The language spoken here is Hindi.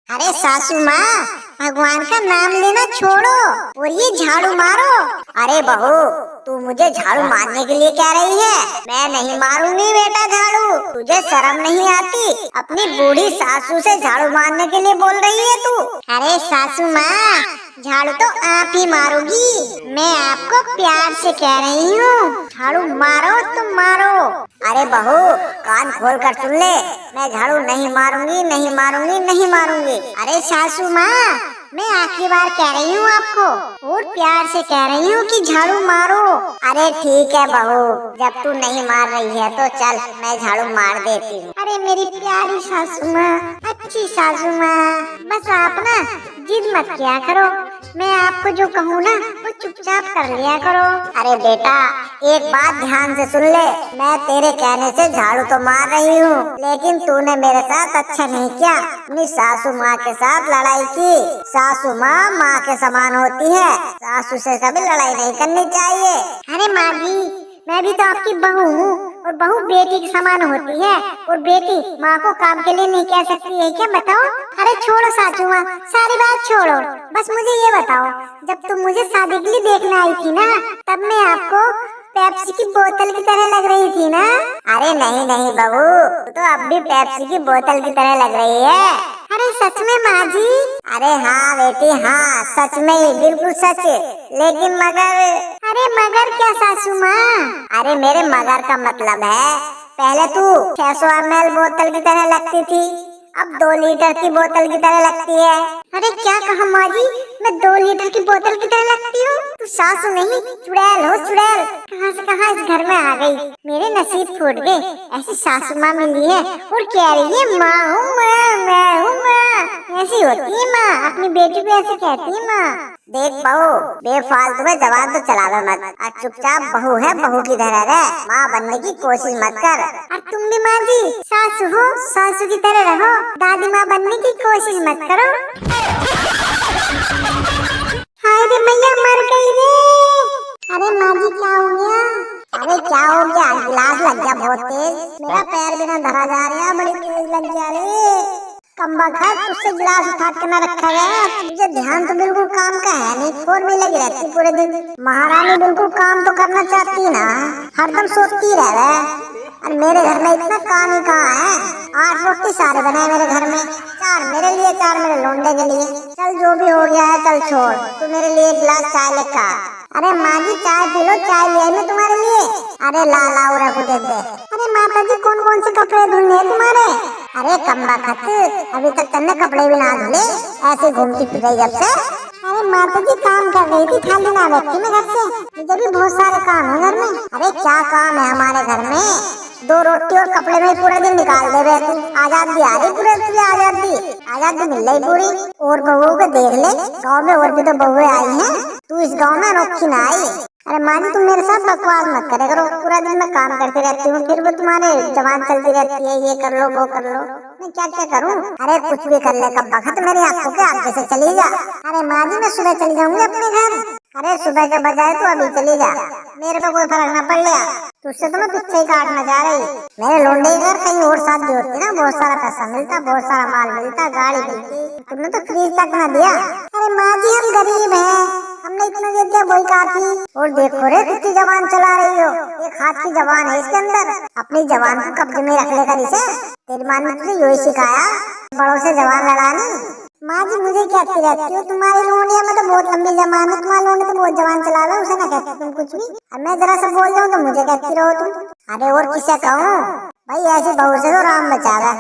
अरे सासू माँ, भगवान का नाम लेना छोड़ो और ये झाड़ू मारो। अरे बहू, तू मुझे झाड़ू मारने के लिए कह रही है? मैं नहीं मारूंगी बेटा झाड़ू। तुझे शर्म नहीं आती? अपनी बूढ़ी सासू से झाड़ू मारने के लिए बोल रही है तू? अरे सासू माँ, झाड़ू तो आप ही मारोगी। मैं आपको प्यार से कह रही हूँ, झाड़ू मारो तुम मारो। अरे बहू, कान खोल कर सुन ले, मैं झाड़ू नहीं मारूंगी, नहीं मारूंगी, नहीं मारूंगी। अरे सासू माँ, मैं आखिरी बार कह रही हूँ आपको और प्यार से कह रही हूँ कि झाड़ू मारो। अरे ठीक है बहू, जब तू नहीं मार रही है तो चल मैं झाड़ू मार देती हूँ। अरे मेरी प्यारी सासू माँ, अच्छी सासू माँ, बस आप ना जिद मत किया करो। मैं आपको जो कहूँ ना वो चुपचाप कर लिया करो। अरे बेटा, एक बात ध्यान से सुन ले, मैं तेरे कहने से झाड़ू तो मार रही हूँ, लेकिन तूने मेरे साथ अच्छा नहीं किया। अपनी सासू माँ के साथ लड़ाई की। सासू माँ माँ के समान होती है, सासू से कभी लड़ाई नहीं करनी चाहिए। अरे माँ जी, मैं भी तो आपकी बहू हूँ और बहू बेटी के समान होती है और बेटी माँ को काम के लिए नहीं कह सकती है क्या? बताओ। अरे छोड़ो सासू माँ, सारी बात छोड़ो, बस मुझे ये बताओ, जब तुम मुझे शादी के लिए देखने आई थी ना, तब मैं आपको पेप्सी की बोतल की तरह लग रही थी ना? अरे नहीं नहीं बहू, तो अब भी पेप्सी की बोतल की तरह लग रही है। अरे सच में माँ जी? अरे हाँ बेटी हाँ, सच में ही, बिल्कुल सच। लेकिन मगर? अरे मगर क्या सासू माँ? अरे मेरे मगर का मतलब है, पहले तू 600 ml बोतल की तरह लगती थी, अब 2 लीटर की बोतल की तरह लगती है। अरे क्या कहा माँ जी, मैं 2 लीटर की बोतल की तरह लगती हूँ? तू सासू नहीं, चुड़ैल हो चुड़ैल। कहाँ से कहाँ इस घर में आ गई। मेरे नसीब फूट गए, ऐसी सासू माँ मिली है और कह रही है माँ हूँ माँ, मैं हूँ माँ। ऐसी होती है माँ, अपनी बेटी को ऐसे कहती है माँ। देख बहू, बेफालतू में जवान तो चलावे मत, और चुपचाप बहू है बहू की तरह रह, माँ बनने की कोशिश मत कर। और तुम भी माँ जी सासू हो, सासू की तरह रहो, दादी माँ बनने की कोशिश मत करो। हाय रे मैया, मर गई रे। अरे माँ जी क्या हो गया? अरे क्या हो गया? गिलास लग गया बहुत तेज, मेरा पैर भी ना धरा जा रहा, बड़ी तेज लग गया रे। कमबख्त, तुझसे गिलास उठा के ना रखा गया। तुझे ध्यान तो बिल्कुल काम का है नहीं, फोन में लगी रहती पूरे दिन। महारानी बिल्कुल काम तो करना चाहती ना, हरदम सोचती रहे। और मेरे घर में इतना काम ही कहाँ है? 8 रोटी सारे बनाए मेरे घर में, 4 मेरे लिए, 4 मेरे लोंडे के लिए। चल जो भी हो गया है चल छोड़, तू मेरे लिए 1 गिलास चाय लेकर। अरे माँ जी चाय पी लो, चाय ले आई मैं तुम्हारे लिए। अरे ला ला उरा को दे दे। अरे माता जी कौन कौन से कपड़े धुलने हैं तुम्हारे? अरे कमबख्त, अभी तक तुमने कपड़े भी ना धुले, ऐसे घूमती फिर रही जब से। अरे माता जी काम कर रही थी, खाली ना बैठी मैं घर से, मुझे भी बहुत सारे काम है घर में। अरे क्या काम है हमारे घर में? 2 रोटी और कपड़े में पूरा दिन निकाल दे रहे तू। आजादी आ रही पूरे, तुझे आजादी मिल रही पूरी। और बहुओं को देख ले, गाँव में और भी तो बहुएं आई हैं, तू इस गाँव में अनोखी ना आई। अरे माँ जी तुम मेरे साथ बकवास मत करे करो, पूरा दिन मैं काम करती रहती हूँ, फिर वो तुम्हारे जबान चलती रहती है, ये कर लो वो कर लो। मैं क्या क्या करूँ? अरे कुछ भी कर ले कमबख्त, मेरी आंखों के आगे से चली जा। अरे माँ जी मैं सुबह चली जाऊंगी अपने घर। अरे सुबह के बजाय तो अभी चली जा, मेरे पे कोई फर्क न पड़ लिया, तुझसे तो मैं पीछे ही काटना चाह रही। मेरे लोंडे घर कहीं और शादी होती ना, बहुत सारा पैसा मिलता, बहुत सारा माल मिलता, गाड़ी मिलती, तुमने तो फ्रीज तक न दिया। अरे माँ जी हम गरीब हैं, हमने इतना दे दिया वही काफी। और देखो रे कितनी जबान चला रही हो, एक हाथ की जबान है इसके अंदर, अपनी जबान को कब्जे में रख लेकर इसे। तेरी माँ ने तुझे यही सिखाया, बड़ों से जबान लड़ानी। माँ जी मुझे कहती रहती हो तुम्हारी लोनिया में तो बहुत लंबी जबान है, तुम्हारी लोनी तो बहुत जबान चला रहा है, उसे ना कहती तुम कुछ भी। अब मैं जरा सा बोल जाऊँ तो मुझे कहती रहो तुम। अरे और किसे कहूँ भाई, ऐसी बहू से तो राम बचावे।